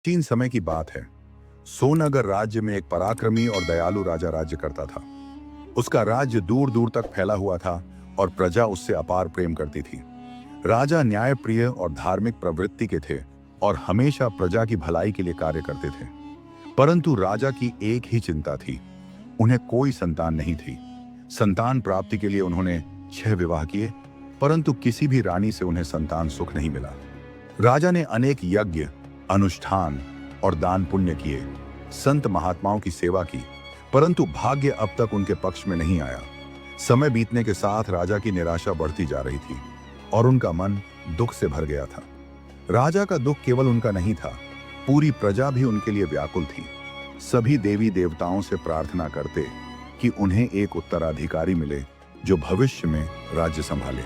प्राचीन समय की बात है। सोनगर राज्य में एक पराक्रमी और दयालु राजा राज्य करता था। उसका राज्य दूर दूर तक फैला हुआ था और प्रजा उससे अपार प्रेम करती थी। राजा न्यायप्रिय और धार्मिक प्रवृत्ति के थे और हमेशा प्रजा की भलाई के लिए कार्य करते थे। परंतु राजा की एक ही चिंता थी, उन्हें कोई संतान नहीं थी। संतान प्राप्ति के लिए उन्होंने 6 विवाह किए, परंतु किसी भी रानी से उन्हें संतान सुख नहीं मिला। राजा ने अनेक यज्ञ, अनुष्ठान और दान पुण्य किए, संत महात्माओं की सेवा की, परंतु भाग्य अब तक उनके पक्ष में नहीं आया। समय बीतने के साथ राजा की निराशा बढ़ती जा रही थी और उनका मन दुख से भर गया था। राजा का दुख केवल उनका नहीं था, पूरी प्रजा भी उनके लिए व्याकुल थी। सभी देवी देवताओं से प्रार्थना करते कि उन्हें एक उत्तराधिकारी मिले जो भविष्य में राज्य संभाले।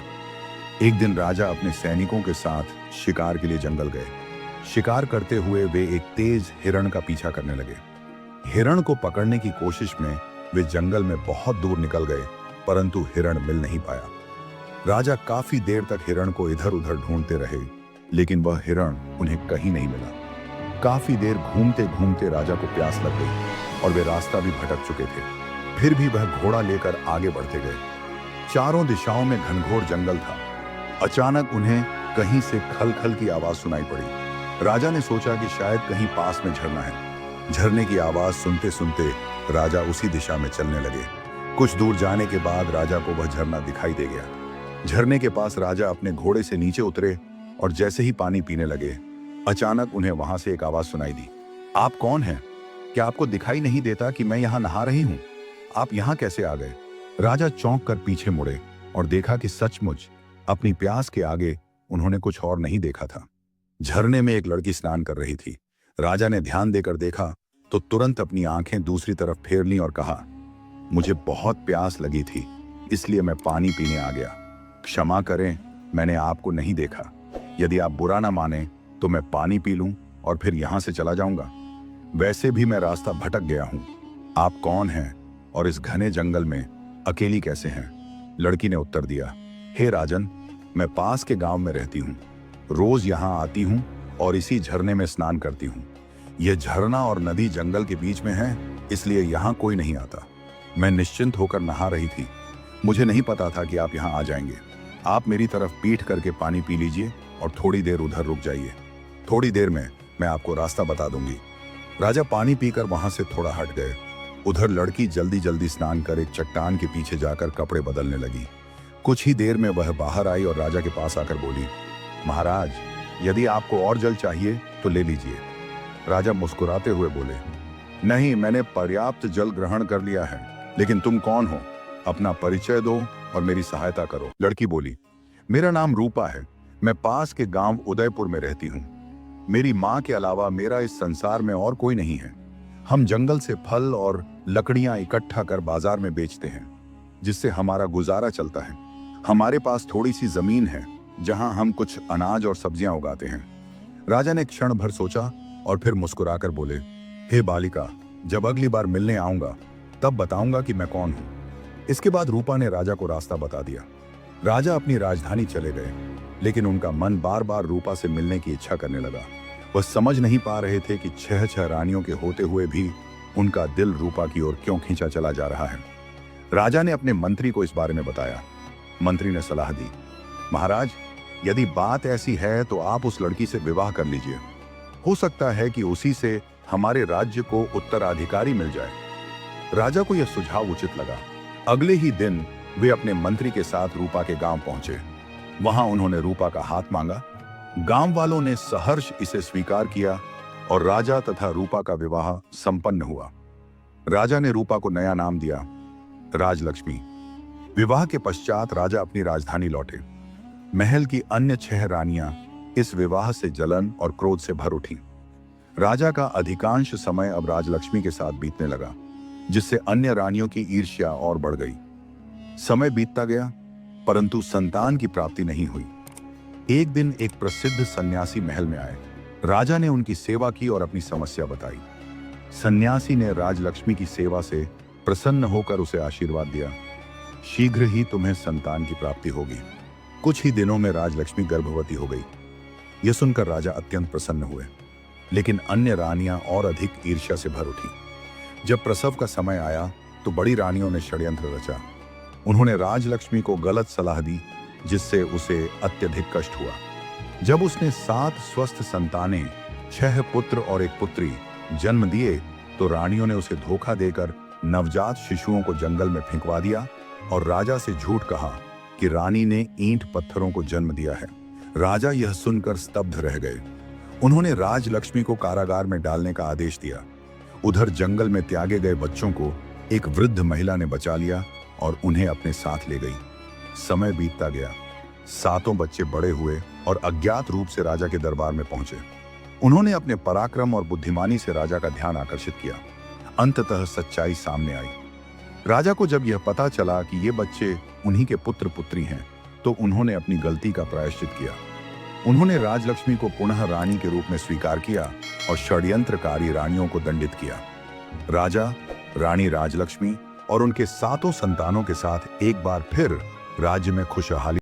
एक दिन राजा अपने सैनिकों के साथ शिकार के लिए जंगल गए। शिकार करते हुए वे एक तेज हिरण का पीछा करने लगे। हिरण को पकड़ने की कोशिश में वे जंगल में बहुत दूर निकल गए, परंतु हिरण मिल नहीं पाया। राजा काफी देर तक हिरण को इधर उधर ढूंढते रहे, लेकिन वह हिरण उन्हें कहीं नहीं मिला। काफी देर घूमते घूमते राजा को प्यास लग गई और वे रास्ता भी भटक चुके थे। फिर भी वह घोड़ा लेकर आगे बढ़ते गए। चारों दिशाओं में घनघोर जंगल था। अचानक उन्हें कहीं से खल-खल की आवाज सुनाई पड़ी। राजा ने सोचा कि शायद कहीं पास में झरना है। झरने की आवाज सुनते सुनते राजा उसी दिशा में चलने लगे। कुछ दूर जाने के बाद राजा को वह झरना दिखाई दे गया। झरने के पास राजा अपने घोड़े से नीचे उतरे और जैसे ही पानी पीने लगे, अचानक उन्हें वहां से एक आवाज सुनाई दी। आप कौन हैं? क्या आपको दिखाई नहीं देता कि मैं यहाँ नहा रही हूँ? आप यहाँ कैसे आ गए? राजा चौंक कर पीछे मुड़े और देखा कि सचमुच अपनी प्यास के आगे उन्होंने कुछ और नहीं देखा था। झरने में एक लड़की स्नान कर रही थी। राजा ने ध्यान देकर देखा तो तुरंत अपनी आंखें दूसरी तरफ फेर लीं और कहा, मुझे बहुत प्यास लगी थी, इसलिए मैं पानी पीने आ गया। क्षमा करें, मैंने आपको नहीं देखा। यदि आप बुरा ना माने तो मैं पानी पी लूं और फिर यहां से चला जाऊंगा। वैसे भी मैं रास्ता भटक गया हूं। आप कौन हैं और इस घने जंगल में अकेली कैसे हैं? लड़की ने उत्तर दिया, हे राजन, मैं पास के गांव में रहती हूँ। रोज यहाँ आती हूँ और इसी झरने में स्नान करती हूँ। यह झरना और नदी जंगल के बीच में है, इसलिए यहाँ कोई नहीं आता। मैं निश्चिंत होकर नहा रही थी। मुझे नहीं पता था कि आप यहाँ आ जाएंगे। आप मेरी तरफ पीठ करके पानी पी लीजिए और थोड़ी देर उधर रुक जाइए। थोड़ी देर में मैं आपको रास्ता बता दूंगी। राजा पानी पीकर वहां से थोड़ा हट गए। उधर लड़की जल्दी जल्दी स्नान कर एक चट्टान के पीछे जाकर कपड़े बदलने लगी। कुछ ही देर में वह बाहर आई और राजा के पास आकर बोली, महाराज, यदि आपको और जल चाहिए तो ले लीजिए। राजा मुस्कुराते हुए बोले, नहीं, मैंने पर्याप्त जल ग्रहण कर लिया है। लेकिन तुम कौन हो? अपना परिचय दो और मेरी सहायता करो। लड़की बोली, मेरा नाम रूपा है। मैं पास के गांव उदयपुर में रहती हूँ। मेरी माँ के अलावा मेरा इस संसार में और कोई नहीं है। हम जंगल से फल और लकड़ियां इकट्ठा कर बाजार में बेचते हैं, जिससे हमारा गुजारा चलता है। हमारे पास थोड़ी सी जमीन है जहां हम कुछ अनाज और सब्जियां उगाते हैं। राजा ने क्षण भर सोचा और फिर मुस्कुराकर बोले, हे बालिका, जब अगली बार मिलने आऊंगा तब बताऊंगा कि मैं कौन हूं। इसके बाद रूपा ने राजा को रास्ता बता दिया। राजा अपनी राजधानी चले गए, लेकिन उनका मन बार बार रूपा से मिलने की इच्छा करने लगा। वह समझ नहीं पा रहे थे कि 6 रानियों के होते हुए भी उनका दिल रूपा की ओर क्यों खींचा चला जा रहा है। राजा ने अपने मंत्री को इस बारे में बताया। मंत्री ने सलाह दी, महाराज, यदि बात ऐसी है तो आप उस लड़की से विवाह कर लीजिए। हो सकता है कि उसी से हमारे राज्य को उत्तराधिकारी मिल जाए। राजा को यह सुझाव उचित लगा। अगले ही दिन वे अपने मंत्री के साथ रूपा के गांव पहुंचे। वहां उन्होंने रूपा का हाथ मांगा। गांव वालों ने सहर्ष इसे स्वीकार किया और राजा तथा रूपा का विवाह संपन्न हुआ। राजा ने रूपा को नया नाम दिया, राजलक्ष्मी। विवाह के पश्चात राजा अपनी राजधानी लौटे। महल की अन्य 6 रानियां इस विवाह से जलन और क्रोध से भर उठी। राजा का अधिकांश समय अब राजलक्ष्मी के साथ बीतने लगा, जिससे अन्य रानियों की ईर्ष्या और बढ़ गई। समय बीतता गया, परंतु संतान की प्राप्ति नहीं हुई। एक दिन एक प्रसिद्ध सन्यासी महल में आए। राजा ने उनकी सेवा की और अपनी समस्या बताई। सन्यासी ने राजलक्ष्मी की सेवा से प्रसन्न होकर उसे आशीर्वाद दिया, शीघ्र ही तुम्हें संतान की प्राप्ति होगी। कुछ ही दिनों में राजलक्ष्मी गर्भवती हो गई। यह सुनकर राजा अत्यंत प्रसन्न हुए। लेकिन अन्य रानियां और अधिक ईर्ष्या से भर उठी। जब प्रसव का समय आया तो बड़ी रानियों ने षड्यंत्र रचा। उन्होंने राजलक्ष्मी को गलत सलाह दी, जिससे उसे अत्यधिक कष्ट हुआ। जब उसने 7 स्वस्थ संतानें, 6 पुत्र और 1 पुत्री जन्म दिए तो रानियों ने उसे धोखा देकर नवजात शिशुओं को जंगल में फेंकवा दिया और राजा से झूठ कहा कि रानी ने ईंट पत्थरों को जन्म दिया है। राजा यह सुनकर स्तब्ध रह गए। उन्होंने राजलक्ष्मी को कारागार में डालने का आदेश दिया। उधर जंगल में त्यागे गए बच्चों को एक वृद्ध महिला ने बचा लिया और उन्हें अपने साथ ले गई। समय बीतता गया। 7 बच्चे बड़े हुए और अज्ञात रूप से राजा के दरबार में पहुंचे। उन्होंने अपने पराक्रम और बुद्धिमानी से राजा का ध्यान आकर्षित किया। अंततः सच्चाई सामने आई। राजा को जब यह पता चला कि ये बच्चे उन्हीं के पुत्र पुत्री हैं, तो उन्होंने अपनी गलती का प्रायश्चित किया। उन्होंने राजलक्ष्मी को पुनः रानी के रूप में स्वीकार किया और षड्यंत्रकारी रानियों को दंडित किया। राजा, रानी राजलक्ष्मी और उनके 7 संतानों के साथ एक बार फिर राज्य में खुशहाली